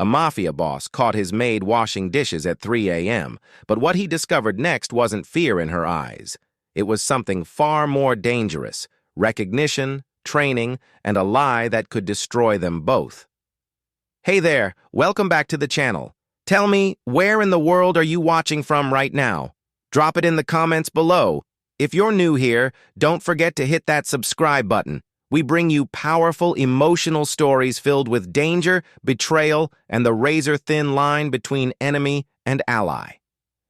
A Mafia boss caught his maid washing dishes at 3 a.m., but what he discovered next wasn't fear in her eyes. It was something far more dangerous: recognition, training, and a lie that could destroy them both. Hey there, welcome back to the channel. Tell me, where in the world are you watching from right now? Drop it in the comments below. If you're new here, don't forget to hit that subscribe button. We bring you powerful, emotional stories filled with danger, betrayal, and the razor-thin line between enemy and ally.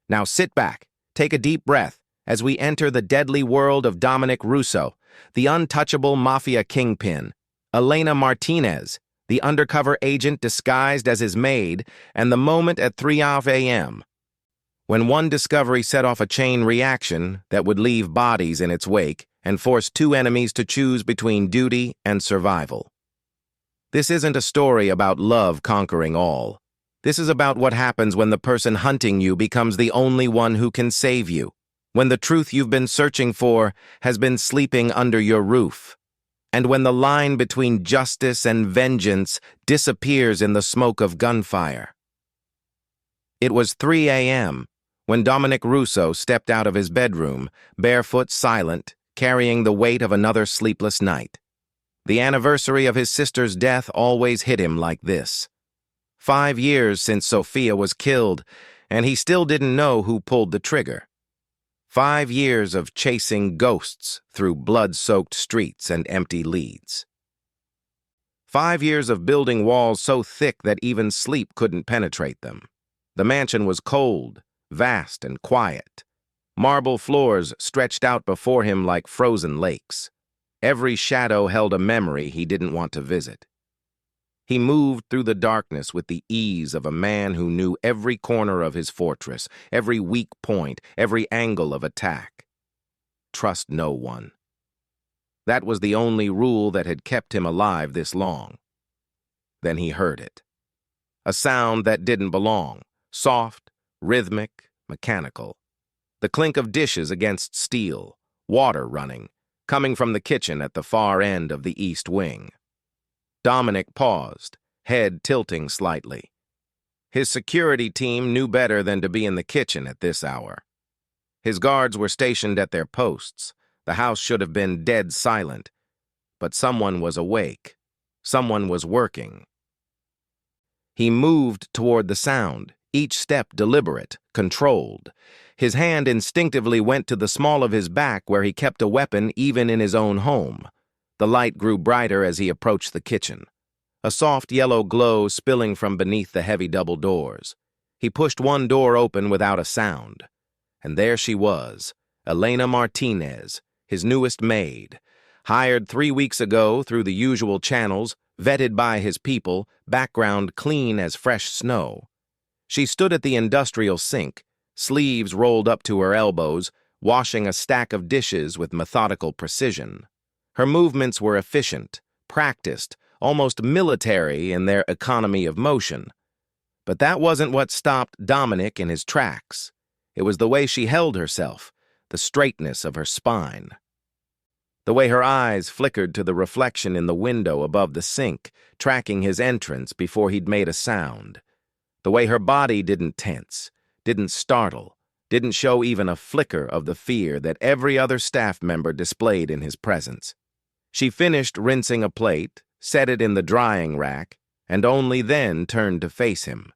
Now sit back, take a deep breath, as we enter the deadly world of Dominic Russo, the untouchable Mafia kingpin, Elena Martinez, the undercover agent disguised as his maid, and the moment at 3 a.m. when one discovery set off a chain reaction that would leave bodies in its wake and force two enemies to choose between duty and survival. This isn't a story about love conquering all. This is about what happens when the person hunting you becomes the only one who can save you, when the truth you've been searching for has been sleeping under your roof, and when the line between justice and vengeance disappears in the smoke of gunfire. It was 3 a.m. when Dominic Russo stepped out of his bedroom, barefoot, silent, carrying the weight of another sleepless night. The anniversary of his sister's death always hit him like this. 5 years since Sophia was killed, and he still didn't know who pulled the trigger. 5 years of chasing ghosts through blood-soaked streets and empty leads. 5 years of building walls so thick that even sleep couldn't penetrate them. The mansion was cold, vast, and quiet. Marble floors stretched out before him like frozen lakes. Every shadow held a memory he didn't want to visit. He moved through the darkness with the ease of a man who knew every corner of his fortress, every weak point, every angle of attack. Trust no one. That was the only rule that had kept him alive this long. Then he heard it. A sound that didn't belong, soft, rhythmic, mechanical. The clink of dishes against steel, water running, coming from the kitchen at the far end of the east wing. Dominic paused, head tilting slightly. His security team knew better than to be in the kitchen at this hour. His guards were stationed at their posts. The house should have been dead silent, but someone was awake. Someone was working. He moved toward the sound, each step deliberate, controlled. His hand instinctively went to the small of his back where he kept a weapon even in his own home. The light grew brighter as he approached the kitchen, a soft yellow glow spilling from beneath the heavy double doors. He pushed one door open without a sound, and there she was, Elena Martinez, his newest maid, hired 3 weeks ago through the usual channels, vetted by his people, background clean as fresh snow. She stood at the industrial sink, sleeves rolled up to her elbows, washing a stack of dishes with methodical precision. Her movements were efficient, practiced, almost military in their economy of motion. But that wasn't what stopped Dominic in his tracks. It was the way she held herself, the straightness of her spine. The way her eyes flickered to the reflection in the window above the sink, tracking his entrance before he'd made a sound. The way her body didn't tense, didn't startle, didn't show even a flicker of the fear that every other staff member displayed in his presence. She finished rinsing a plate, set it in the drying rack, and only then turned to face him.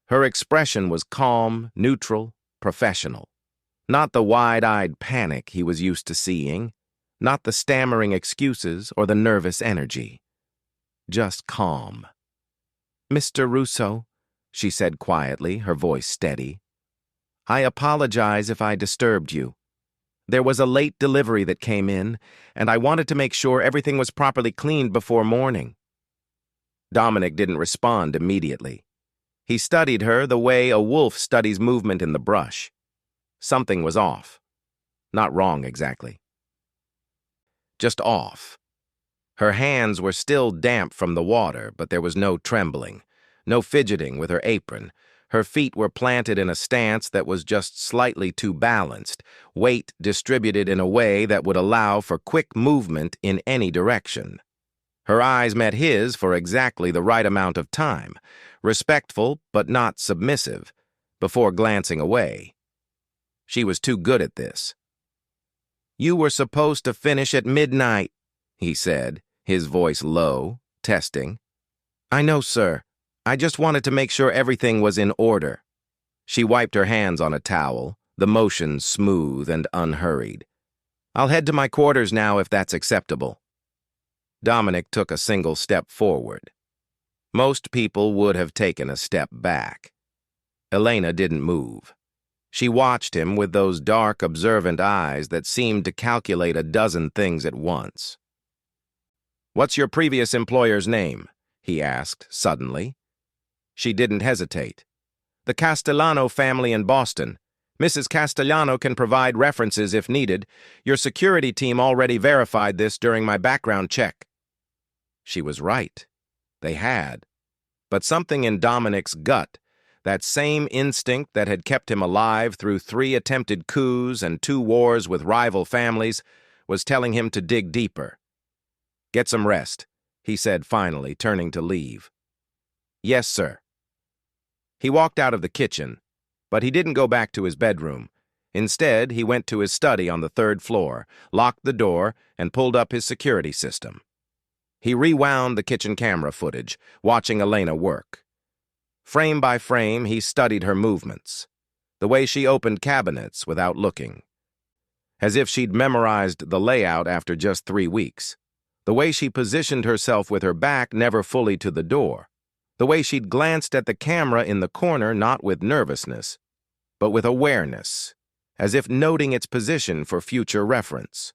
Her expression was calm, neutral, professional. Not the wide-eyed panic he was used to seeing, not the stammering excuses or the nervous energy. Just calm. "Mr. Russo," she said quietly, her voice steady, "I apologize if I disturbed you. There was a late delivery that came in, and I wanted to make sure everything was properly cleaned before morning." Dominic didn't respond immediately. He studied her the way a wolf studies movement in the brush. Something was off. Not wrong, exactly. Just off. Her hands were still damp from the water, but there was no trembling, no fidgeting with her apron. Her feet were planted in a stance that was just slightly too balanced, weight distributed in a way that would allow for quick movement in any direction. Her eyes met his for exactly the right amount of time, respectful but not submissive, before glancing away. She was too good at this. "You were supposed to finish at midnight," he said, his voice low, testing. "I know, sir. I just wanted to make sure everything was in order." She wiped her hands on a towel, the motion smooth and unhurried. "I'll head to my quarters now if that's acceptable." Dominic took a single step forward. Most people would have taken a step back. Elena didn't move. She watched him with those dark, observant eyes that seemed to calculate a dozen things at once. "What's your previous employer's name?" he asked suddenly. She didn't hesitate. "The Castellano family in Boston. Mrs. Castellano can provide references if needed. Your security team already verified this during my background check." She was right. They had. But something in Dominic's gut, that same instinct that had kept him alive through 3 attempted coups and 2 wars with rival families, was telling him to dig deeper. "Get some rest," he said finally, turning to leave. "Yes, sir." He walked out of the kitchen, but he didn't go back to his bedroom. Instead, he went to his study on the 3rd floor, locked the door, and pulled up his security system. He rewound the kitchen camera footage, watching Elena work. Frame by frame, he studied her movements, the way she opened cabinets without looking, as if she'd memorized the layout after just 3 weeks, the way she positioned herself with her back never fully to the door, the way she'd glanced at the camera in the corner not with nervousness, but with awareness, as if noting its position for future reference.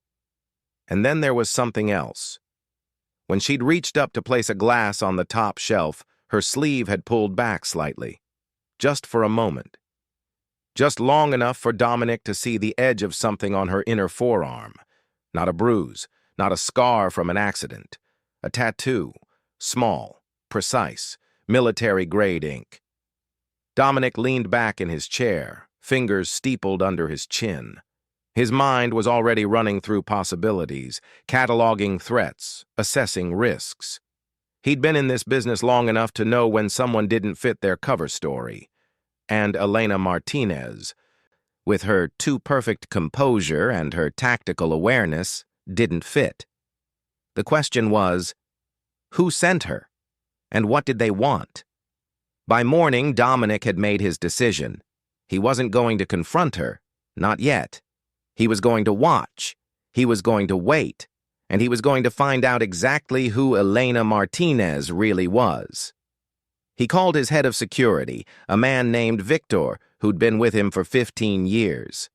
And then there was something else. When she'd reached up to place a glass on the top shelf, her sleeve had pulled back slightly, just for a moment. Just long enough for Dominic to see the edge of something on her inner forearm. Not a bruise, not a scar from an accident. A tattoo, small, precise, military-grade ink. Dominic leaned back in his chair, fingers steepled under his chin. His mind was already running through possibilities, cataloging threats, assessing risks. He'd been in this business long enough to know when someone didn't fit their cover story. And Elena Martinez, with her too-perfect composure and her tactical awareness, didn't fit. The question was, who sent her? And what did they want? By morning, Dominic had made his decision. He wasn't going to confront her, not yet. He was going to watch. He was going to wait. And he was going to find out exactly who Elena Martinez really was. He called his head of security, a man named Victor, who'd been with him for 15 years.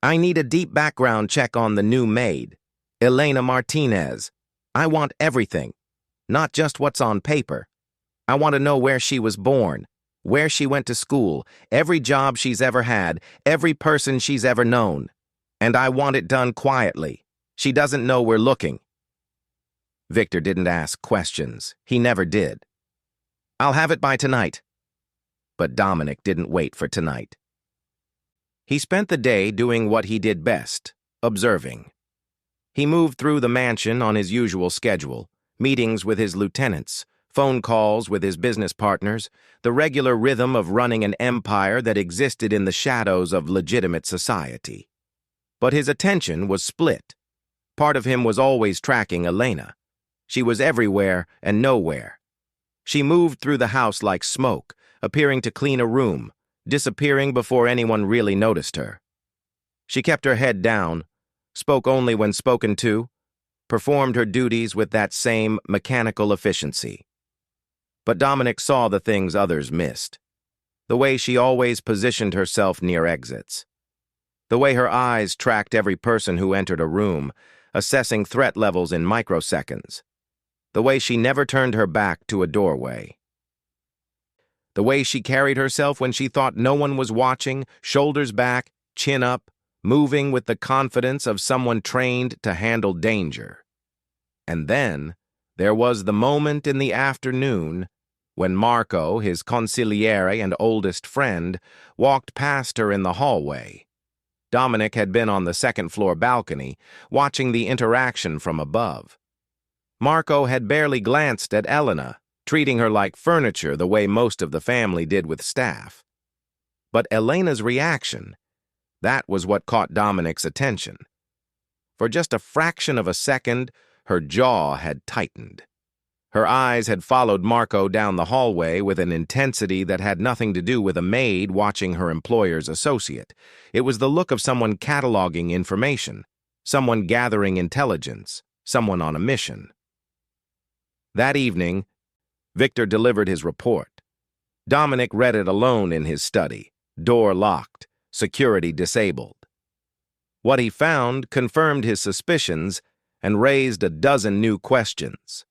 "I need a deep background check on the new maid, Elena Martinez. I want everything, not just what's on paper. I want to know where she was born, where she went to school, every job she's ever had, every person she's ever known. And I want it done quietly. She doesn't know we're looking." Victor didn't ask questions. He never did. "I'll have it by tonight." But Dominic didn't wait for tonight. He spent the day doing what he did best, observing. He moved through the mansion on his usual schedule, meetings with his lieutenants, phone calls with his business partners, the regular rhythm of running an empire that existed in the shadows of legitimate society. But his attention was split. Part of him was always tracking Elena. She was everywhere and nowhere. She moved through the house like smoke, appearing to clean a room, disappearing before anyone really noticed her. She kept her head down, spoke only when spoken to, performed her duties with that same mechanical efficiency. But Dominic saw the things others missed. The way she always positioned herself near exits. The way her eyes tracked every person who entered a room, assessing threat levels in microseconds. The way she never turned her back to a doorway. The way she carried herself when she thought no one was watching, shoulders back, chin up, moving with the confidence of someone trained to handle danger. And then, there was the moment in the afternoon when Marco, his consigliere and oldest friend, walked past her in the hallway. Dominic had been on the second-floor balcony, watching the interaction from above. Marco had barely glanced at Elena, treating her like furniture the way most of the family did with staff. But Elena's reaction, that was what caught Dominic's attention. For just a fraction of a second, her jaw had tightened. Her eyes had followed Marco down the hallway with an intensity that had nothing to do with a maid watching her employer's associate. It was the look of someone cataloging information, someone gathering intelligence, someone on a mission. That evening, Victor delivered his report. Dominic read it alone in his study, door locked, security disabled. What he found confirmed his suspicions and raised a dozen new questions.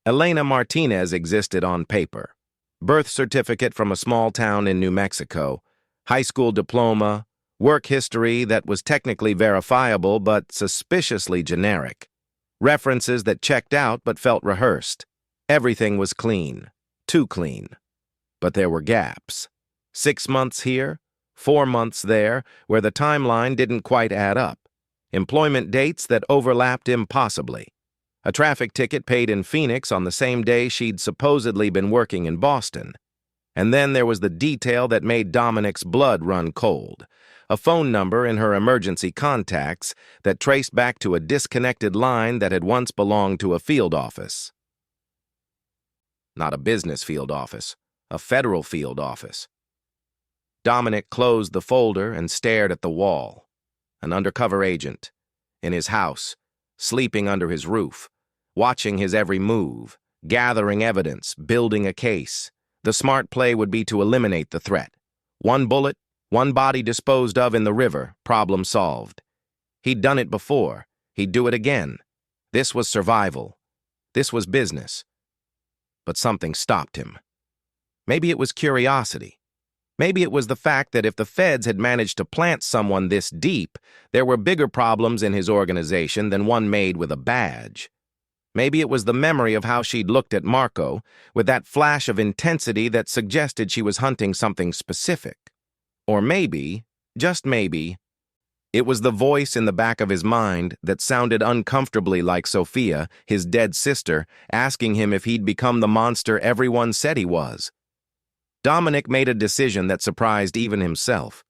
Elena Martinez existed on paper. Birth certificate from a small town in New Mexico, high school diploma, work history that was technically verifiable but suspiciously generic, references that checked out but felt rehearsed. Everything was clean, too clean. But there were gaps. 6 months here, 4 months there, where the timeline didn't quite add up. Employment dates that overlapped impossibly. A traffic ticket paid in Phoenix on the same day she'd supposedly been working in Boston. And then there was the detail that made Dominic's blood run cold. A phone number in her emergency contacts that traced back to a disconnected line that had once belonged to a field office. Not a business field office, a federal field office. Dominic closed the folder and stared at the wall. An undercover agent, in his house, sleeping under his roof, watching his every move, gathering evidence, building a case. The smart play would be to eliminate the threat. One bullet, one body disposed of in the river, problem solved. He'd done it before. He'd do it again. This was survival. This was business. But something stopped him. Maybe it was curiosity. Maybe it was the fact that if the feds had managed to plant someone this deep, there were bigger problems in his organization than one made with a badge. Maybe it was the memory of how she'd looked at Marco, with that flash of intensity that suggested she was hunting something specific. Or maybe, just maybe, it was the voice in the back of his mind that sounded uncomfortably like Sophia, his dead sister, asking him if he'd become the monster everyone said he was. Dominic made a decision that surprised even himself.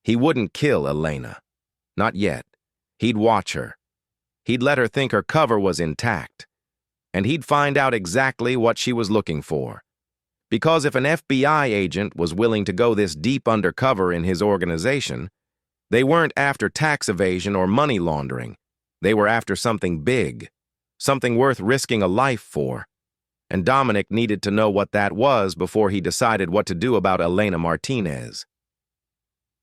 He wouldn't kill Elena. Not yet. He'd watch her. He'd let her think her cover was intact. And he'd find out exactly what she was looking for. Because if an FBI agent was willing to go this deep undercover in his organization, they weren't after tax evasion or money laundering. They were after something big, something worth risking a life for. And Dominic needed to know what that was before he decided what to do about Elena Martinez.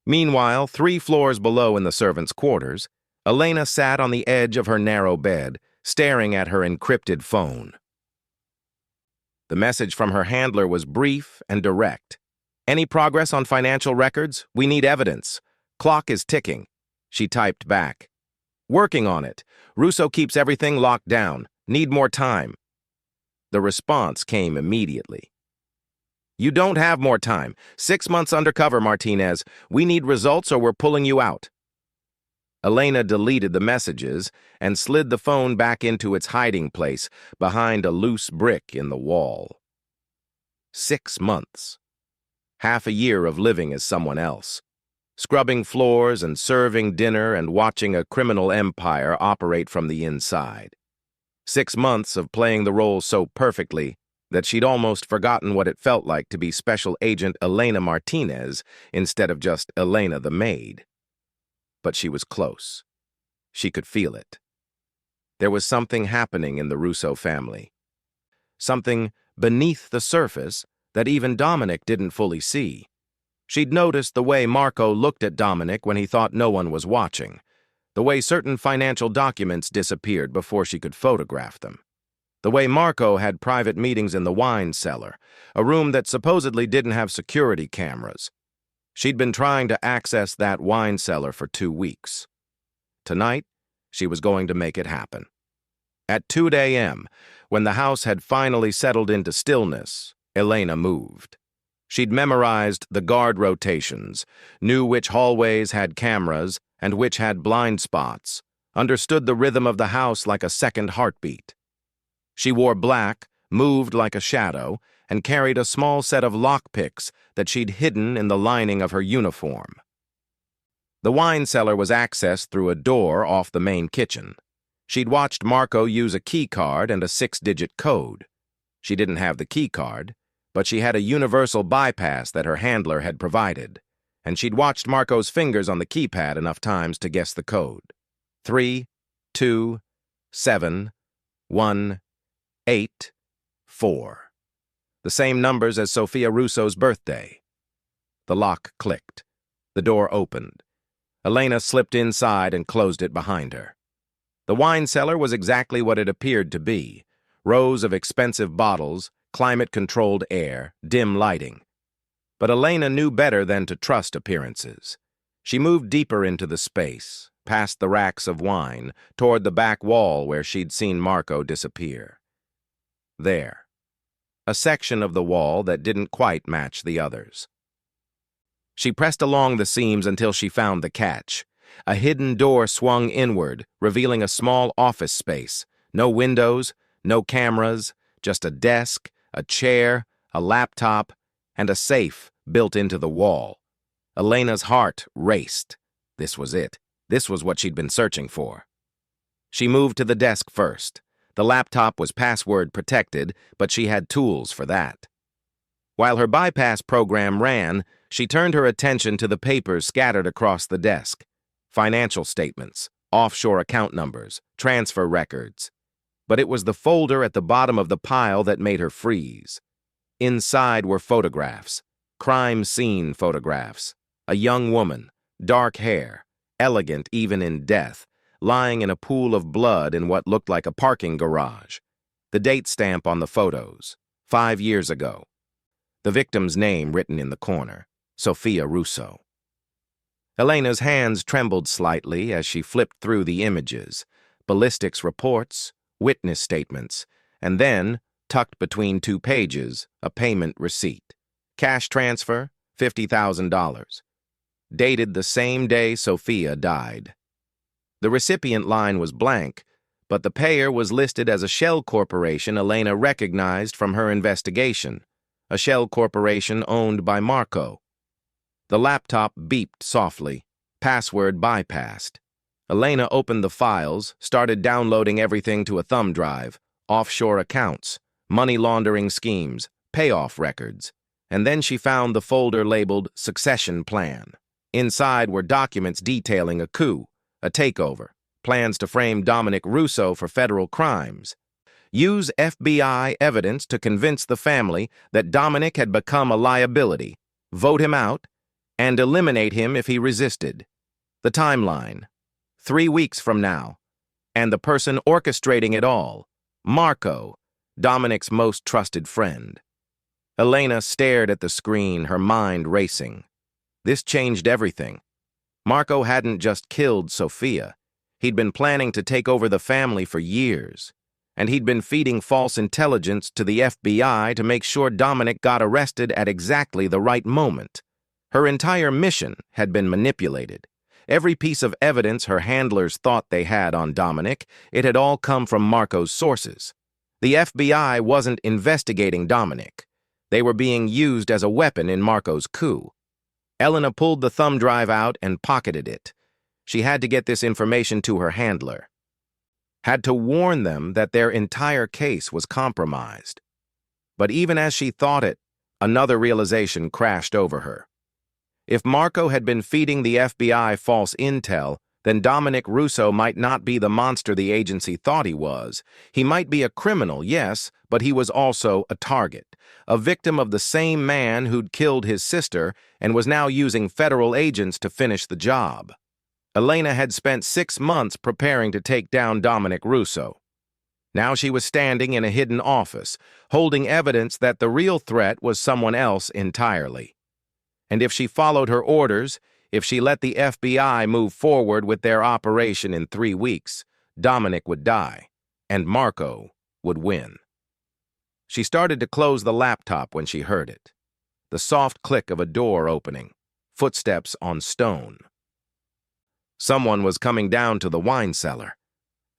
Meanwhile, 3 floors below in the servants' quarters, Elena sat on the edge of her narrow bed, staring at her encrypted phone. The message from her handler was brief and direct. "Any progress on financial records? We need evidence. Clock is ticking," she typed back. "Working on it. Russo keeps everything locked down. Need more time." The response came immediately. "You don't have more time. 6 months undercover, Martinez. We need results or we're pulling you out." Elena deleted the messages and slid the phone back into its hiding place behind a loose brick in the wall. 6 months. Half a year of living as someone else. Scrubbing floors and serving dinner and watching a criminal empire operate from the inside. 6 months of playing the role so perfectly that she'd almost forgotten what it felt like to be Special Agent Elena Martinez instead of just Elena the maid. But she was close. She could feel it. There was something happening in the Russo family. Something beneath the surface that even Dominic didn't fully see. She'd noticed the way Marco looked at Dominic when he thought no one was watching, the way certain financial documents disappeared before she could photograph them, the way Marco had private meetings in the wine cellar, a room that supposedly didn't have security cameras. She'd been trying to access that wine cellar for 2 weeks. Tonight, she was going to make it happen. At 2 a.m., when the house had finally settled into stillness, Elena moved. She'd memorized the guard rotations, knew which hallways had cameras and which had blind spots, understood the rhythm of the house like a second heartbeat. She wore black, moved like a shadow, and carried a small set of lockpicks that she'd hidden in the lining of her uniform. The wine cellar was accessed through a door off the main kitchen. She'd watched Marco use a key card and a 6-digit code. She didn't have the key card, but she had a universal bypass that her handler had provided, and she'd watched Marco's fingers on the keypad enough times to guess the code. 3, 2, 7, 1, 8, 4. The same numbers as Sophia Russo's birthday. The lock clicked. The door opened. Elena slipped inside and closed it behind her. The wine cellar was exactly what it appeared to be. Rows of expensive bottles, climate-controlled air, dim lighting. But Elena knew better than to trust appearances. She moved deeper into the space, past the racks of wine, toward the back wall where she'd seen Marco disappear. There. A section of the wall that didn't quite match the others. She pressed along the seams until she found the catch. A hidden door swung inward, revealing a small office space. No windows, no cameras, just a desk, a chair, a laptop, and a safe built into the wall. Elena's heart raced. This was it. This was what she'd been searching for. She moved to the desk first. The laptop was password protected, but she had tools for that. While her bypass program ran, she turned her attention to the papers scattered across the desk. Financial statements, offshore account numbers, transfer records. But it was the folder at the bottom of the pile that made her freeze. Inside were photographs, crime scene photographs. A young woman, dark hair, elegant even in death, lying in a pool of blood in what looked like a parking garage. The date stamp on the photos, 5 years ago. The victim's name written in the corner, Sophia Russo. Elena's hands trembled slightly as she flipped through the images, ballistics reports, witness statements, and then, tucked between 2 pages, a payment receipt. Cash transfer, $50,000. Dated the same day Sophia died. The recipient line was blank, but the payer was listed as a shell corporation Elena recognized from her investigation, a shell corporation owned by Marco. The laptop beeped softly, password bypassed. Elena opened the files, started downloading everything to a thumb drive, offshore accounts, money laundering schemes, payoff records, and then she found the folder labeled Succession Plan. Inside were documents detailing a coup, a takeover, plans to frame Dominic Russo for federal crimes. Use FBI evidence to convince the family that Dominic had become a liability, vote him out, and eliminate him if he resisted. The timeline, 3 weeks from now, and the person orchestrating it all, Marco, Dominic's most trusted friend. Elena stared at the screen, her mind racing. This changed everything. Marco hadn't just killed Sophia. He'd been planning to take over the family for years, and he'd been feeding false intelligence to the FBI to make sure Dominic got arrested at exactly the right moment. Her entire mission had been manipulated. Every piece of evidence her handlers thought they had on Dominic, it had all come from Marco's sources. The FBI wasn't investigating Dominic. They were being used as a weapon in Marco's coup. Elena pulled the thumb drive out and pocketed it. She had to get this information to her handler. Had to warn them that their entire case was compromised. But even as she thought it, another realization crashed over her. If Marco had been feeding the FBI false intel, then Dominic Russo might not be the monster the agency thought he was. He might be a criminal, yes, but he was also a target, a victim of the same man who'd killed his sister and was now using federal agents to finish the job. Elena had spent 6 months preparing to take down Dominic Russo. Now she was standing in a hidden office, holding evidence that the real threat was someone else entirely. And if she followed her orders, if she let the FBI move forward with their operation in 3 weeks, Dominic would die, and Marco would win. She started to close the laptop when she heard it. The soft click of a door opening, footsteps on stone. Someone was coming down to the wine cellar.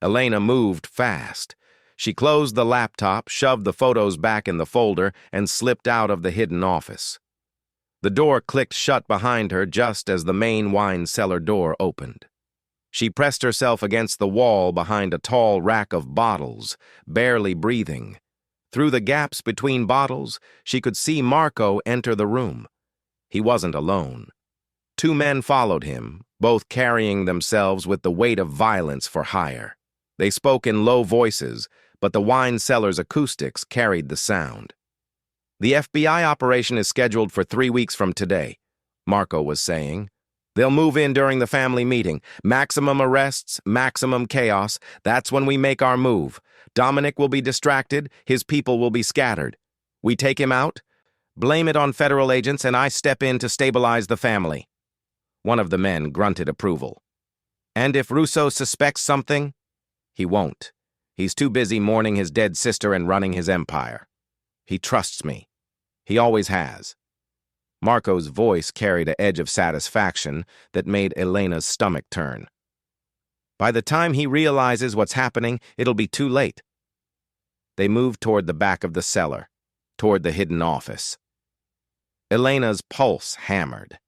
Elena moved fast. She closed the laptop, shoved the photos back in the folder, and slipped out of the hidden office. The door clicked shut behind her just as the main wine cellar door opened. She pressed herself against the wall behind a tall rack of bottles, barely breathing. Through the gaps between bottles, she could see Marco enter the room. He wasn't alone. Two men followed him, both carrying themselves with the weight of violence for hire. They spoke in low voices, but the wine cellar's acoustics carried the sound. "The FBI operation is scheduled for 3 weeks from today," Marco was saying. "They'll move in during the family meeting. Maximum arrests, maximum chaos. That's when we make our move. Dominic will be distracted, his people will be scattered. We take him out, blame it on federal agents, and I step in to stabilize the family." One of the men grunted approval. "And if Russo suspects something?" "He won't. He's too busy mourning his dead sister and running his empire. He trusts me. He always has." Marco's voice carried an edge of satisfaction that made Elena's stomach turn. "By the time he realizes what's happening, it'll be too late." They moved toward the back of the cellar, toward the hidden office. Elena's pulse hammered.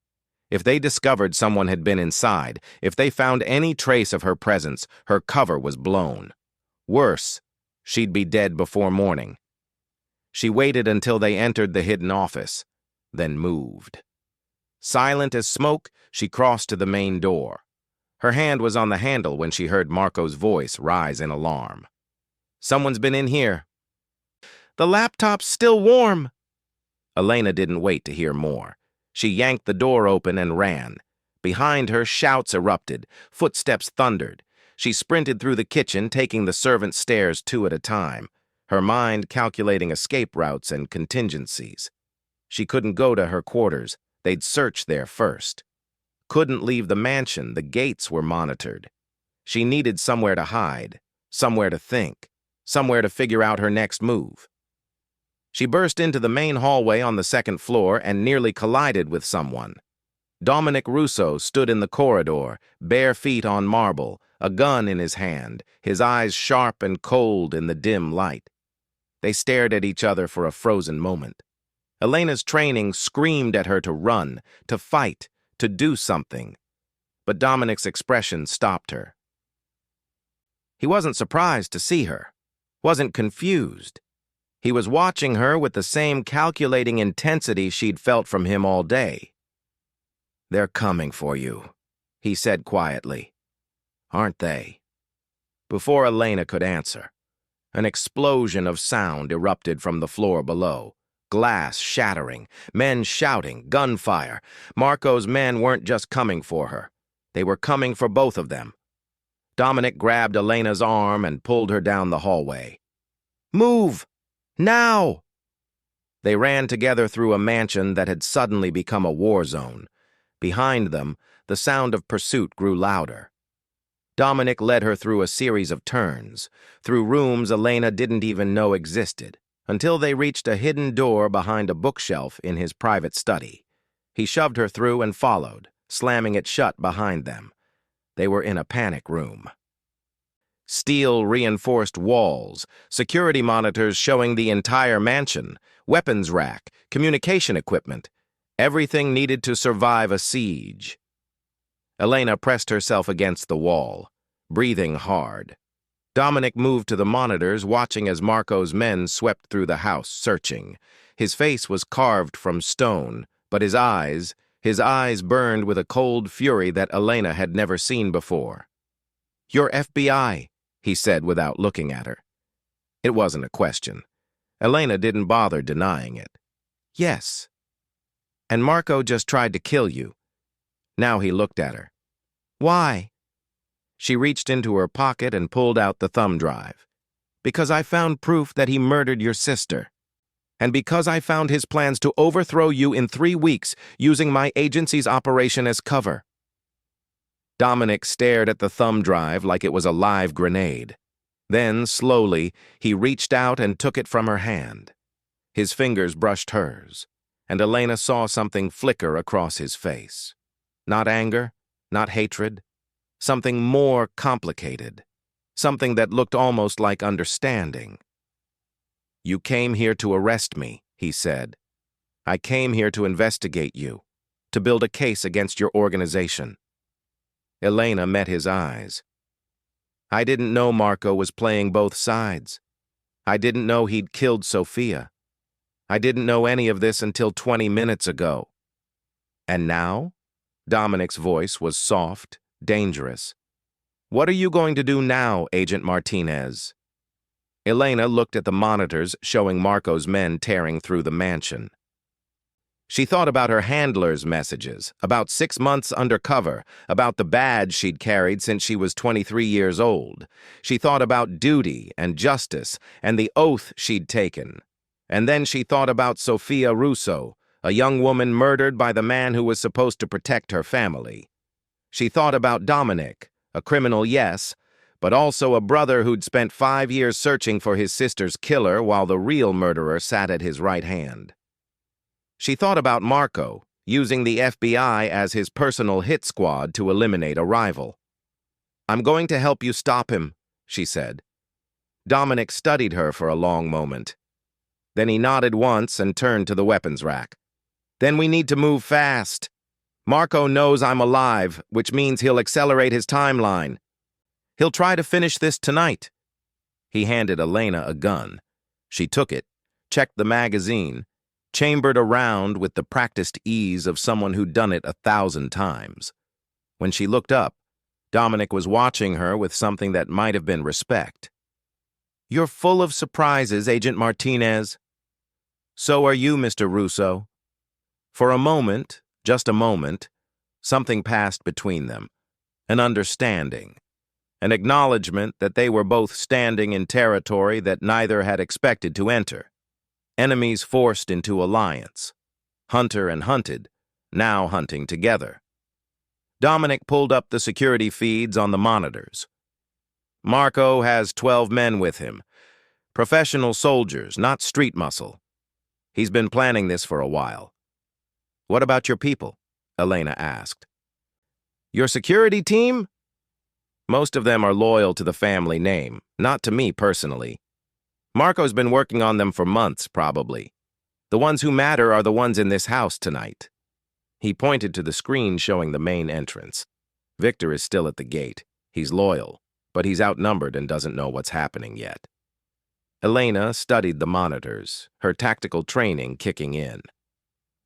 If they discovered someone had been inside, if they found any trace of her presence, her cover was blown. Worse, she'd be dead before morning. She waited until they entered the hidden office, then moved. Silent as smoke, she crossed to the main door. Her hand was on the handle when she heard Marco's voice rise in alarm. "Someone's been in here." "The laptop's still warm." Elena didn't wait to hear more. She yanked the door open and ran. Behind her, shouts erupted. Footsteps thundered. She sprinted through the kitchen, taking the servants' stairs 2 at a time, her mind calculating escape routes and contingencies. She couldn't go to her quarters. They'd search there first. Couldn't leave the mansion. The gates were monitored. She needed somewhere to hide, somewhere to think, somewhere to figure out her next move. She burst into the main hallway on the 2nd floor and nearly collided with someone. Dominic Russo stood in the corridor, bare feet on marble, a gun in his hand, his eyes sharp and cold in the dim light. They stared at each other for a frozen moment. Elena's training screamed at her to run, to fight, to do something. But Dominic's expression stopped her. He wasn't surprised to see her, wasn't confused. He was watching her with the same calculating intensity she'd felt from him all day. "They're coming for you," he said quietly. "Aren't they?" Before Elena could answer, an explosion of sound erupted from the floor below. Glass shattering, men shouting, gunfire. Marco's men weren't just coming for her. They were coming for both of them. Dominic grabbed Elena's arm and pulled her down the hallway. "Move! Now!" They ran together through a mansion that had suddenly become a war zone. Behind them, the sound of pursuit grew louder. Dominic led her through a series of turns, through rooms Elena didn't even know existed, until they reached a hidden door behind a bookshelf in his private study. He shoved her through and followed, slamming it shut behind them. They were in a panic room. Steel-reinforced walls, security monitors showing the entire mansion, weapons rack, communication equipment, everything needed to survive a siege. Elena pressed herself against the wall, breathing hard. Dominic moved to the monitors, watching as Marco's men swept through the house, searching. His face was carved from stone, but his eyes burned with a cold fury that Elena had never seen before. "You're FBI," he said without looking at her. It wasn't a question. Elena didn't bother denying it. "Yes." "And Marco just tried to kill you." Now he looked at her. "Why?" She reached into her pocket and pulled out the thumb drive. "Because I found proof that he murdered your sister. And because I found his plans to overthrow you in 3 weeks using my agency's operation as cover." Dominic stared at the thumb drive like it was a live grenade. Then, slowly, he reached out and took it from her hand. His fingers brushed hers, and Elena saw something flicker across his face. Not anger, not hatred, something more complicated. something that looked almost like understanding. "You came here to arrest me," he said. "I came here to investigate you, to build a case against your organization." Elena met his eyes. "I didn't know Marco was playing both sides. I didn't know he'd killed Sophia. I didn't know any of this until 20 minutes ago." "And now?" Dominic's voice was soft, dangerous. "What are you going to do now, Agent Martinez?" Elena looked at the monitors showing Marco's men tearing through the mansion. She thought about her handler's messages, about 6 months undercover, about the badge she'd carried since she was 23 years old. She thought about duty and justice and the oath she'd taken. And then she thought about Sophia Russo, a young woman murdered by the man who was supposed to protect her family. She thought about Dominic, a criminal, yes, but also a brother who'd spent 5 years searching for his sister's killer while the real murderer sat at his right hand. She thought about Marco, using the FBI as his personal hit squad to eliminate a rival. "I'm going to help you stop him," she said. Dominic studied her for a long moment. Then he nodded once and turned to the weapons rack. "Then we need to move fast. Marco knows I'm alive, which means he'll accelerate his timeline. He'll try to finish this tonight." He handed Elena a gun. She took it, checked the magazine, chambered around with the practiced ease of someone who'd done it 1,000 times. When she looked up, Dominic was watching her with something that might have been respect. "You're full of surprises, Agent Martinez." "So are you, Mr. Russo." For a moment, just a moment, something passed between them, an understanding, an acknowledgement that they were both standing in territory that neither had expected to enter. Enemies forced into alliance. Hunter and hunted, now hunting together. Dominic pulled up the security feeds on the monitors. "Marco has 12 men with him. Professional soldiers, not street muscle. He's been planning this for a while." "What about your people?" Elena asked. "Your security team?" "Most of them are loyal to the family name, not to me personally. Marco's been working on them for months, probably. The ones who matter are the ones in this house tonight." He pointed to the screen showing the main entrance. "Victor is still at the gate. He's loyal, but he's outnumbered and doesn't know what's happening yet." Elena studied the monitors, her tactical training kicking in.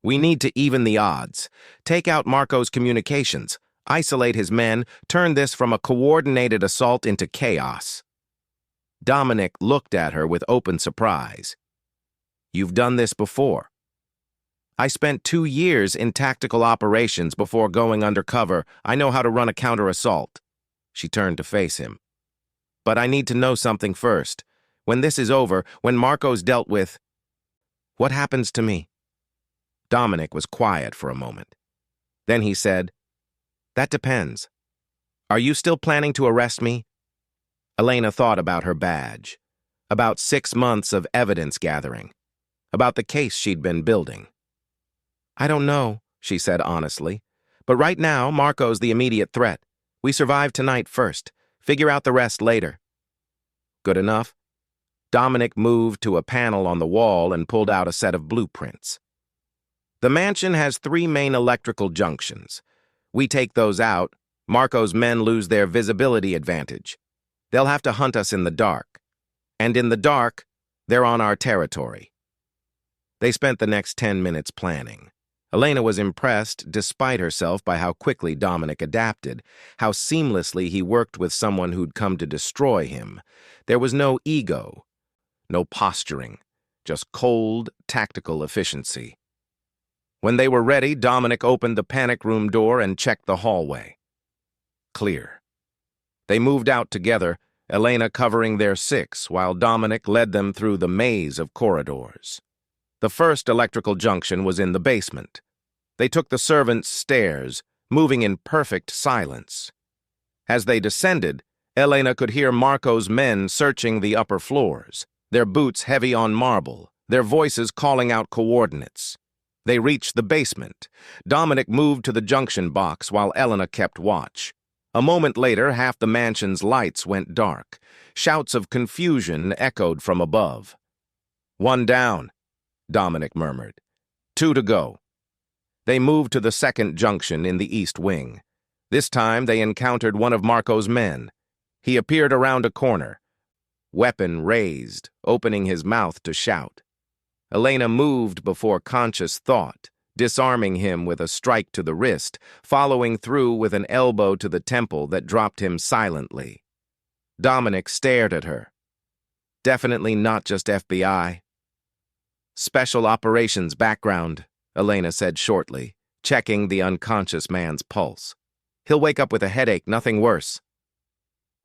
"We need to even the odds. Take out Marco's communications, isolate his men, turn this from a coordinated assault into chaos." Dominic looked at her with open surprise. "You've done this before." "I spent 2 years in tactical operations before going undercover. I know how to run a counter-assault." She turned to face him. "But I need to know something first. When this is over, when Marco's dealt with, what happens to me?" Dominic was quiet for a moment. Then he said, "That depends. Are you still planning to arrest me?" Elena thought about her badge, about 6 months of evidence gathering, about the case she'd been building. "I don't know," she said honestly. "But right now, Marco's the immediate threat. We survive tonight first. Figure out the rest later." "Good enough." Dominic moved to a panel on the wall and pulled out a set of blueprints. "The mansion has 3 main electrical junctions. We take those out, Marco's men lose their visibility advantage. They'll have to hunt us in the dark. And in the dark, they're on our territory." They spent the next 10 minutes planning. Elena was impressed, despite herself, by how quickly Dominic adapted, how seamlessly he worked with someone who'd come to destroy him. There was no ego, no posturing, just cold, tactical efficiency. When they were ready, Dominic opened the panic room door and checked the hallway. Clear. They moved out together, Elena covering their 6, while Dominic led them through the maze of corridors. The first electrical junction was in the basement. They took the servants' stairs, moving in perfect silence. As they descended, Elena could hear Marco's men searching the upper floors, their boots heavy on marble, their voices calling out coordinates. They reached the basement. Dominic moved to the junction box while Elena kept watch. A moment later, half the mansion's lights went dark. Shouts of confusion echoed from above. "One down," Dominic murmured. "Two to go." They moved to the second junction in the east wing. This time, they encountered one of Marco's men. He appeared around a corner, weapon raised, opening his mouth to shout. Elena moved before conscious thought, disarming him with a strike to the wrist, following through with an elbow to the temple that dropped him silently. Dominic stared at her. Definitely not just FBI. "Special operations background," Elena said shortly, checking the unconscious man's pulse. "He'll wake up with a headache, nothing worse."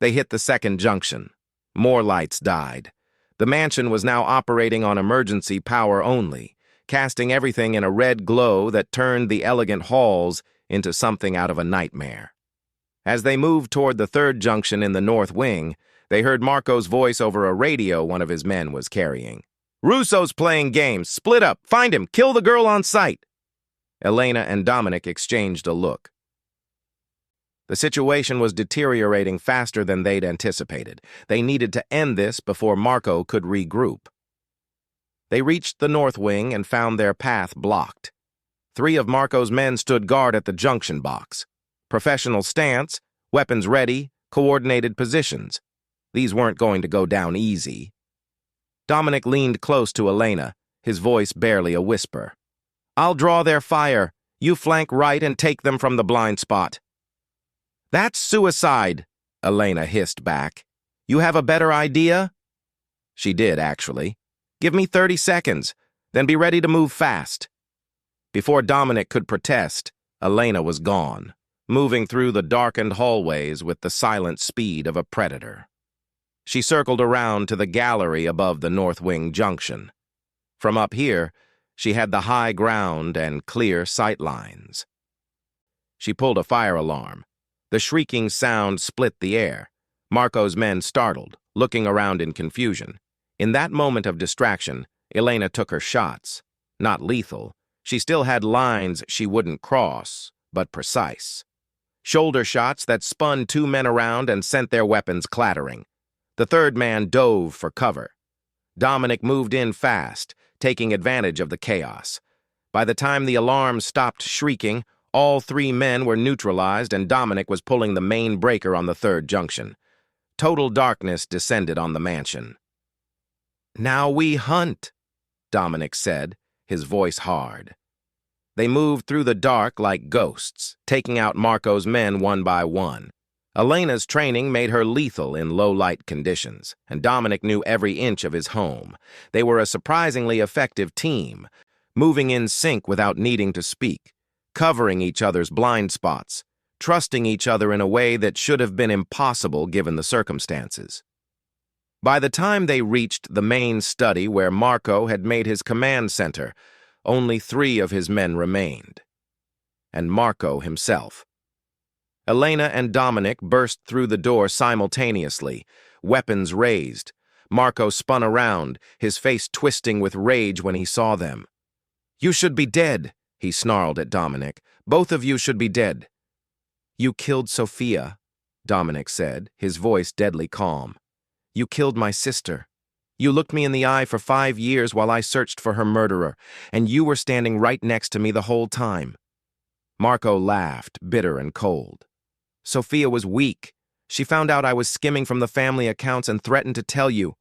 They hit the second junction. More lights died. The mansion was now operating on emergency power only, casting everything in a red glow that turned the elegant halls into something out of a nightmare. As they moved toward the third junction in the north wing, they heard Marco's voice over a radio one of his men was carrying. "Russo's playing games. Split up. Find him. Kill the girl on sight." Elena and Dominic exchanged a look. The situation was deteriorating faster than they'd anticipated. They needed to end this before Marco could regroup. They reached the north wing and found their path blocked. 3 of Marco's men stood guard at the junction box. Professional stance, weapons ready, coordinated positions. These weren't going to go down easy. Dominic leaned close to Elena, his voice barely a whisper. "I'll draw their fire. You flank right and take them from the blind spot." "That's suicide," Elena hissed back. "You have a better idea?" She did, actually. "Give me 30 seconds, then be ready to move fast." Before Dominic could protest, Elena was gone, moving through the darkened hallways with the silent speed of a predator. She circled around to the gallery above the North Wing junction. From up here, she had the high ground and clear sight lines. She pulled a fire alarm. The shrieking sound split the air. Marco's men startled, looking around in confusion. In that moment of distraction, Elena took her shots. Not lethal. She still had lines she wouldn't cross, but precise. Shoulder shots that spun 2 men around and sent their weapons clattering. The third man dove for cover. Dominic moved in fast, taking advantage of the chaos. By the time the alarm stopped shrieking, all 3 men were neutralized and Dominic was pulling the main breaker on the third junction. Total darkness descended on the mansion. "Now we hunt," Dominic said, his voice hard. They moved through the dark like ghosts, taking out Marco's men one by one. Elena's training made her lethal in low-light conditions, and Dominic knew every inch of his home. They were a surprisingly effective team, moving in sync without needing to speak, covering each other's blind spots, trusting each other in a way that should have been impossible given the circumstances. By the time they reached the main study where Marco had made his command center, only 3 of his men remained. And Marco himself. Elena and Dominic burst through the door simultaneously, weapons raised. Marco spun around, his face twisting with rage when he saw them. "You should be dead," he snarled at Dominic. "Both of you should be dead." "You killed Sophia," Dominic said, his voice deadly calm. "You killed my sister. You looked me in the eye for 5 years while I searched for her murderer, and you were standing right next to me the whole time." Marco laughed, bitter and cold. "Sophia was weak. She found out I was skimming from the family accounts and threatened to tell you.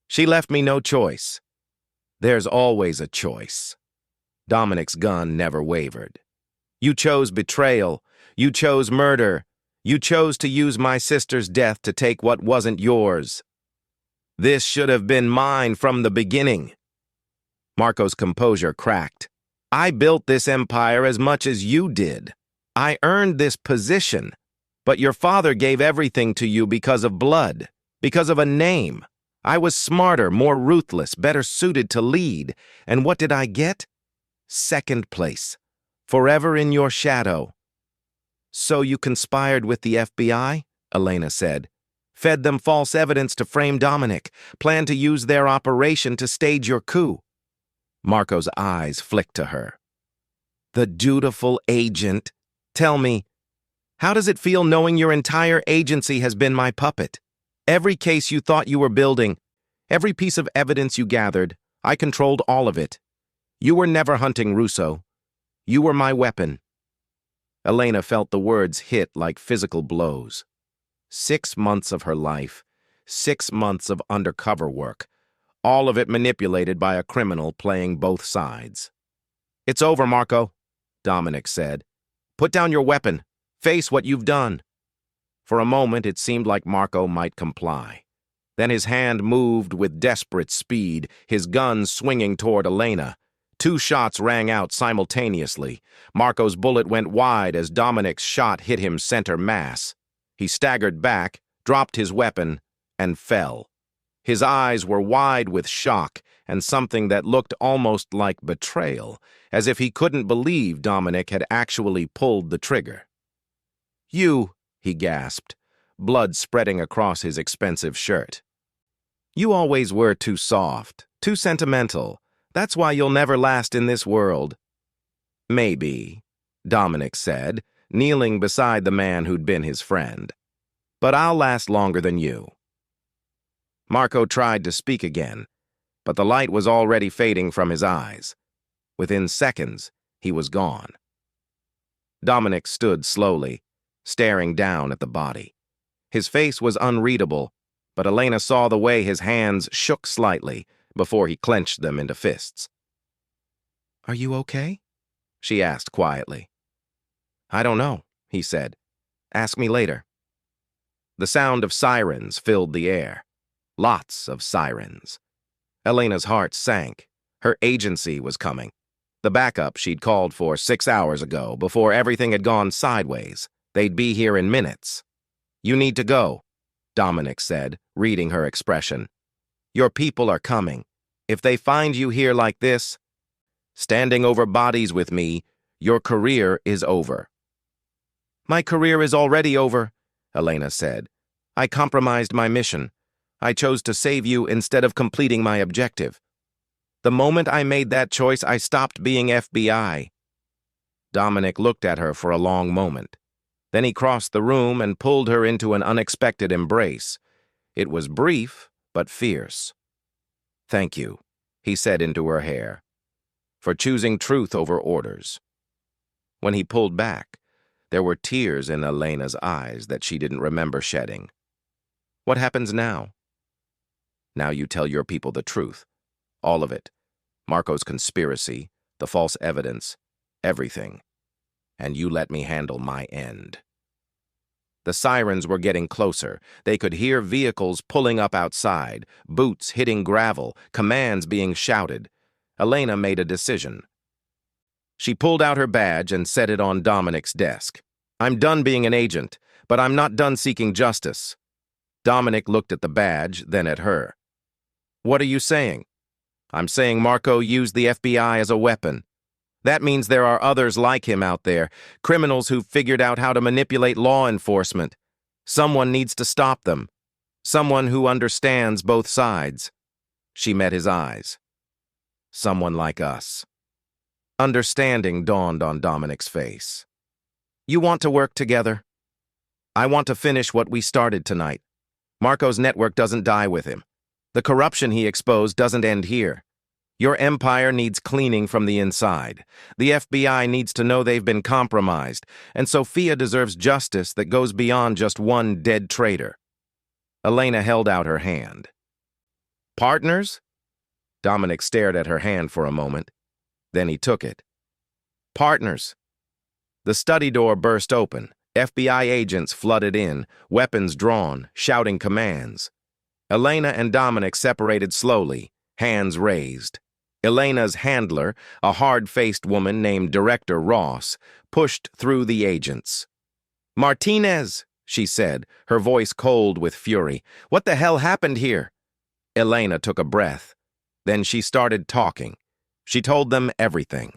She left me no choice." "There's always a choice." Dominic's gun never wavered. "You chose betrayal. You chose murder. You chose to use my sister's death to take what wasn't yours. This should have been mine from the beginning." Marco's composure cracked. "I built this empire as much as you did. I earned this position. But your father gave everything to you because of blood, because of a name. I was smarter, more ruthless, better suited to lead. And what did I get? Second place. Forever in your shadow." "So you conspired with the FBI?" Elena said. "Fed them false evidence to frame Dominic, planned to use their operation to stage your coup." Marco's eyes flicked to her. "The dutiful agent. Tell me, How does it feel knowing your entire agency has been my puppet? Every case you thought you were building, every piece of evidence you gathered, I controlled all of it. You were never hunting Russo. You were my weapon." Elena felt the words hit like physical blows. 6 months of her life, 6 months of undercover work, all of it manipulated by a criminal playing both sides. "It's over, Marco," Dominic said. "Put down your weapon. Face what you've done." For a moment, it seemed like Marco might comply. Then his hand moved with desperate speed, his gun swinging toward Elena. 2 shots rang out simultaneously. Marco's bullet went wide as Dominic's shot hit him center mass. He staggered back, dropped his weapon, and fell. His eyes were wide with shock and something that looked almost like betrayal, as if he couldn't believe Dominic had actually pulled the trigger. "You," he gasped, blood spreading across his expensive shirt. "You always were too soft, too sentimental. That's why you'll never last in this world." "Maybe," Dominic said, kneeling beside the man who'd been his friend. "But I'll last longer than you." Marco tried to speak again, but the light was already fading from his eyes. Within seconds, he was gone. Dominic stood slowly, staring down at the body. His face was unreadable, but Elena saw the way his hands shook slightly before he clenched them into fists. "Are you okay?" she asked quietly. "I don't know," he said. "Ask me later." The sound of sirens filled the air. Lots of sirens. Elena's heart sank. Her agency was coming. The backup she'd called for 6 hours ago, before everything had gone sideways. They'd be here in minutes. "You need to go," Dominic said, reading her expression. "Your people are coming. If they find you here like this, standing over bodies with me, your career is over." "My career is already over," Elena said. "I compromised my mission. I chose to save you instead of completing my objective. The moment I made that choice, I stopped being FBI." Dominic looked at her for a long moment. Then he crossed the room and pulled her into an unexpected embrace. It was brief, but fierce. "Thank you," he said into her hair, "for choosing truth over orders." When he pulled back, there were tears in Elena's eyes that she didn't remember shedding. "What happens now?" "Now you tell your people the truth. All of it. Marco's conspiracy, the false evidence, everything. And you let me handle my end." The sirens were getting closer. They could hear vehicles pulling up outside, boots hitting gravel, commands being shouted. Elena made a decision. She pulled out her badge and set it on Dominic's desk. "I'm done being an agent, but I'm not done seeking justice." Dominic looked at the badge, then at her. "What are you saying?" "I'm saying Marco used the FBI as a weapon. That means there are others like him out there, criminals who've figured out how to manipulate law enforcement. Someone needs to stop them. Someone who understands both sides." She met his eyes. "Someone like us." Understanding dawned on Dominic's face. "You want to work together? I want to finish what we started tonight. Marco's network doesn't die with him. The corruption he exposed doesn't end here. Your empire needs cleaning from the inside. The FBI needs to know they've been compromised, and Sophia deserves justice that goes beyond just one dead traitor." Elena held out her hand. "Partners?" Dominic stared at her hand for a moment. Then he took it. "Partners." The study door burst open. FBI agents flooded in, weapons drawn, shouting commands. Elena and Dominic separated slowly, hands raised. Elena's handler, a hard-faced woman named Director Ross, pushed through the agents. "Martinez," she said, her voice cold with fury. "What the hell happened here?" Elena took a breath. Then she started talking. She told them everything.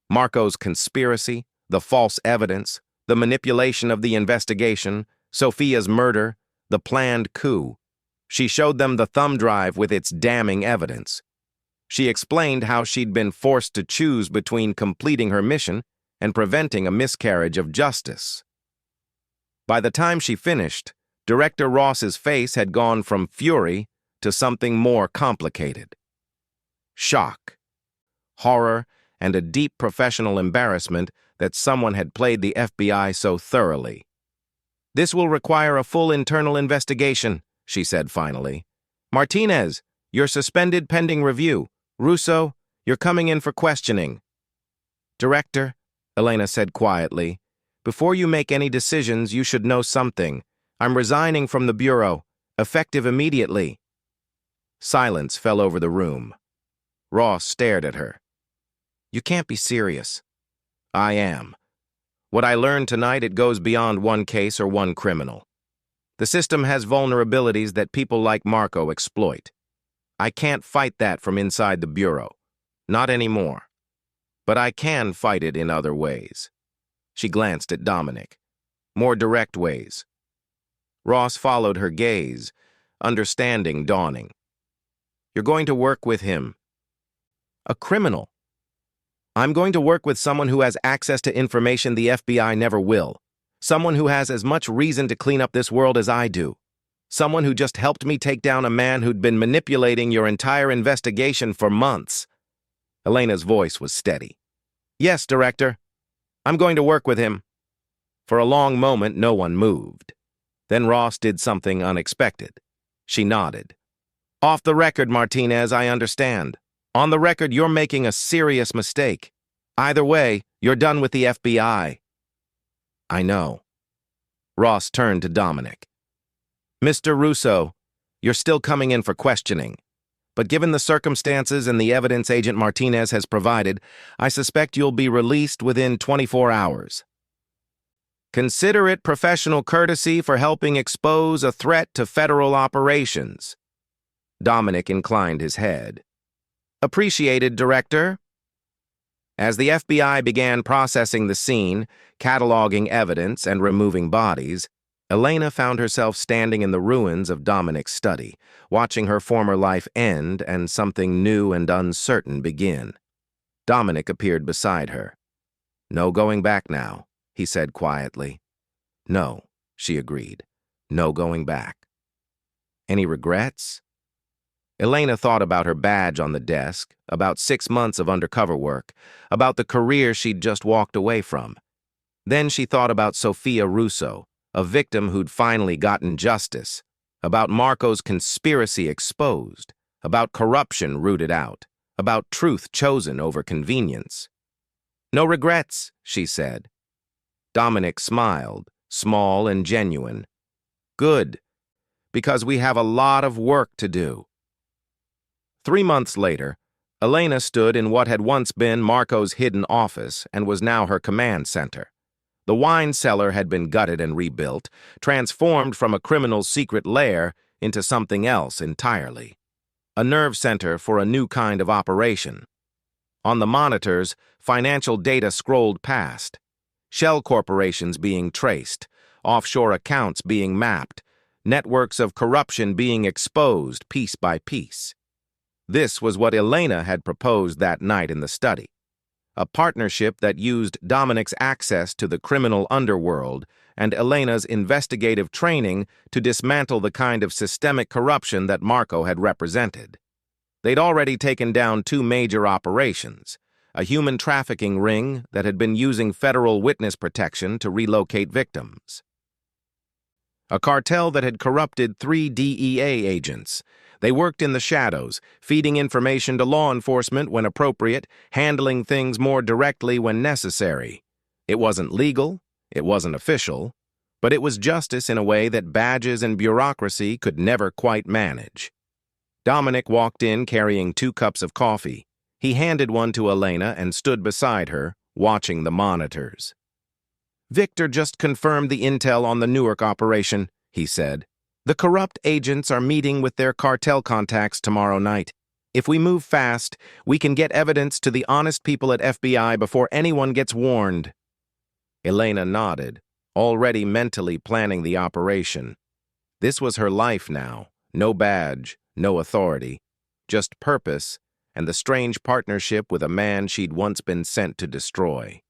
Marco's conspiracy, the false evidence, the manipulation of the investigation, Sophia's murder, the planned coup. She showed them the thumb drive with its damning evidence. She explained how she'd been forced to choose between completing her mission and preventing a miscarriage of justice. By the time she finished, Director Ross's face had gone from fury to something more complicated. Shock, horror, and a deep professional embarrassment that someone had played the FBI so thoroughly. "This will require a full internal investigation," she said finally. "Martinez, you're suspended pending review. Russo, you're coming in for questioning." "Director," Elena said quietly, "before you make any decisions, you should know something. I'm resigning from the Bureau, effective immediately." Silence fell over the room. Ross stared at her. "You can't be serious." "I am. What I learned tonight, it goes beyond one case or one criminal. The system has vulnerabilities that people like Marco exploit. I can't fight that from inside the Bureau. Not anymore. But I can fight it in other ways." She glanced at Dominic. "More direct ways." Ross followed her gaze, understanding dawning. "You're going to work with him." "A criminal." "I'm going to work with someone who has access to information the FBI never will. Someone who has as much reason to clean up this world as I do. Someone who just helped me take down a man who'd been manipulating your entire investigation for months." Elena's voice was steady. "Yes, Director. I'm going to work with him." For a long moment, no one moved. Then Ross did something unexpected. She nodded. "Off the record, Martinez, I understand. On the record, you're making a serious mistake. Either way, you're done with the FBI." "I know." Ross turned to Dominic. "Mr. Russo, you're still coming in for questioning. But given the circumstances and the evidence Agent Martinez has provided, I suspect you'll be released within 24 hours. Consider it professional courtesy for helping expose a threat to federal operations." Dominic inclined his head. "Appreciated, Director." As the FBI began processing the scene, cataloging evidence, and removing bodies, Elena found herself standing in the ruins of Dominic's study, watching her former life end and something new and uncertain begin. Dominic appeared beside her. "No going back now," he said quietly. "No," she agreed. "No going back." "Any regrets?" Elena thought about her badge on the desk, about 6 months of undercover work, about the career she'd just walked away from. Then she thought about Sophia Russo, a victim who'd finally gotten justice, about Marco's conspiracy exposed, about corruption rooted out, about truth chosen over convenience. "No regrets," she said. Dominic smiled, small and genuine. "Good, because we have a lot of work to do." 3 months later, Elena stood in what had once been Marco's hidden office and was now her command center. The wine cellar had been gutted and rebuilt, transformed from a criminal's secret lair into something else entirely. A nerve center for a new kind of operation. On the monitors, financial data scrolled past. Shell corporations being traced, offshore accounts being mapped, networks of corruption being exposed piece by piece. This was what Elena had proposed that night in the study. A partnership that used Dominic's access to the criminal underworld and Elena's investigative training to dismantle the kind of systemic corruption that Marco had represented. They'd already taken down 2 major operations, a human trafficking ring that had been using federal witness protection to relocate victims, a cartel that had corrupted 3 DEA agents. They worked in the shadows, feeding information to law enforcement when appropriate, handling things more directly when necessary. It wasn't legal, it wasn't official, but it was justice in a way that badges and bureaucracy could never quite manage. Dominic walked in carrying 2 cups of coffee. He handed one to Elena and stood beside her, watching the monitors. "Victor just confirmed the intel on the Newark operation," he said. "The corrupt agents are meeting with their cartel contacts tomorrow night. If we move fast, we can get evidence to the honest people at FBI before anyone gets warned." Elena nodded, already mentally planning the operation. This was her life now, no badge, no authority, just purpose and the strange partnership with a man she'd once been sent to destroy.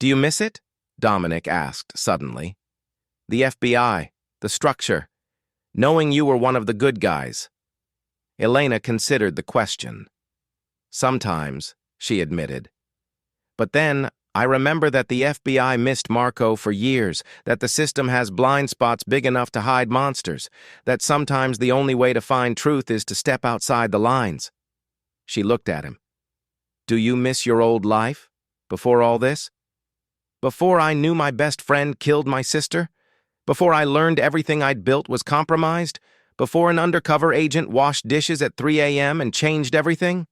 "Do you miss it?" Dominic asked suddenly. The FBI, the structure, knowing you were one of the good guys. Elena considered the question. Sometimes, she admitted. But then, I remember that the FBI missed Marco for years, that the system has blind spots big enough to hide monsters, that sometimes the only way to find truth is to step outside the lines. She looked at him. Do you miss your old life? Before all this? Before I knew my best friend killed my sister? Before I learned everything I'd built was compromised? Before an undercover agent washed dishes at 3 a.m. and changed everything?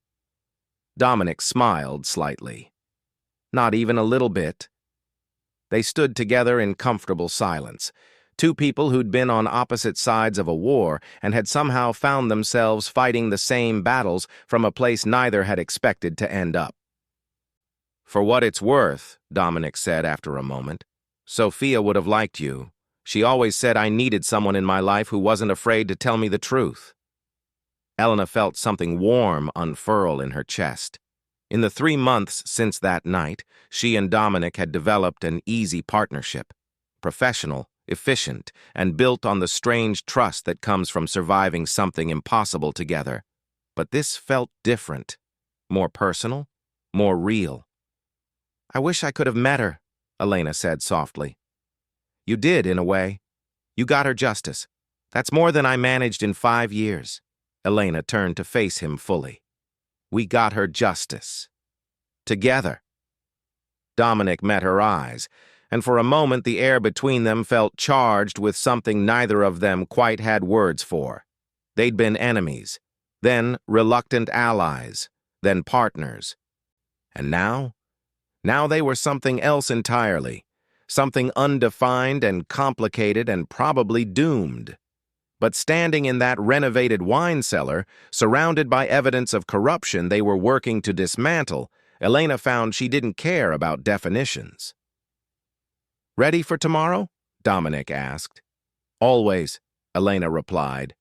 Dominic smiled slightly. Not even a little bit. They stood together in comfortable silence, two people who'd been on opposite sides of a war and had somehow found themselves fighting the same battles from a place neither had expected to end up. For what it's worth, Dominic said after a moment, Sophia would have liked you. She always said I needed someone in my life who wasn't afraid to tell me the truth. Elena felt something warm unfurl in her chest. In the 3 months since that night, she and Dominic had developed an easy partnership, professional, efficient, and built on the strange trust that comes from surviving something impossible together. But this felt different, more personal, more real. I wish I could have met her, Elena said softly. You did, in a way. You got her justice. That's more than I managed in 5 years. Elena turned to face him fully. We got her justice. Together. Dominic met her eyes, and for a moment the air between them felt charged with something neither of them quite had words for. They'd been enemies, then reluctant allies, then partners. And now? Now they were something else entirely, something undefined and complicated and probably doomed. But standing in that renovated wine cellar, surrounded by evidence of corruption they were working to dismantle, Elena found she didn't care about definitions. Ready for tomorrow? Dominic asked. Always, Elena replied.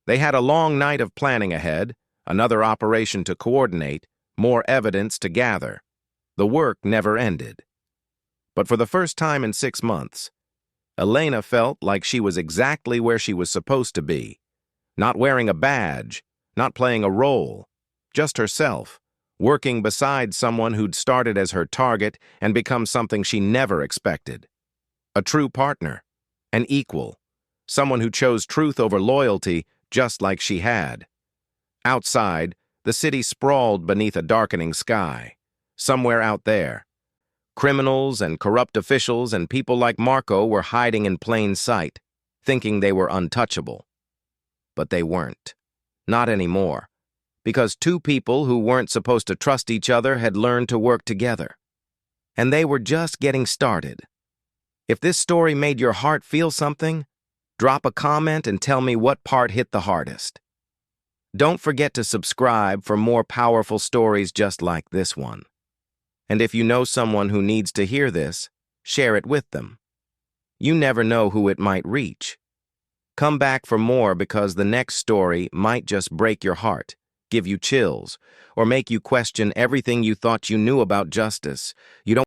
They had a long night of planning ahead, another operation to coordinate, more evidence to gather. The work never ended. But for the first time in 6 months, Elena felt like she was exactly where she was supposed to be, not wearing a badge, not playing a role, just herself, working beside someone who'd started as her target and become something she never expected. A true partner, an equal, someone who chose truth over loyalty just like she had. Outside, the city sprawled beneath a darkening sky. Somewhere out there, criminals and corrupt officials and people like Marco were hiding in plain sight, thinking they were untouchable. But they weren't. Not anymore. Because two people who weren't supposed to trust each other had learned to work together. And they were just getting started. If this story made your heart feel something, drop a comment and tell me what part hit the hardest. Don't forget to subscribe for more powerful stories just like this one. And if you know someone who needs to hear this, share it with them. You never know who it might reach. Come back for more because the next story might just break your heart, give you chills, or make you question everything you thought you knew about justice. You don't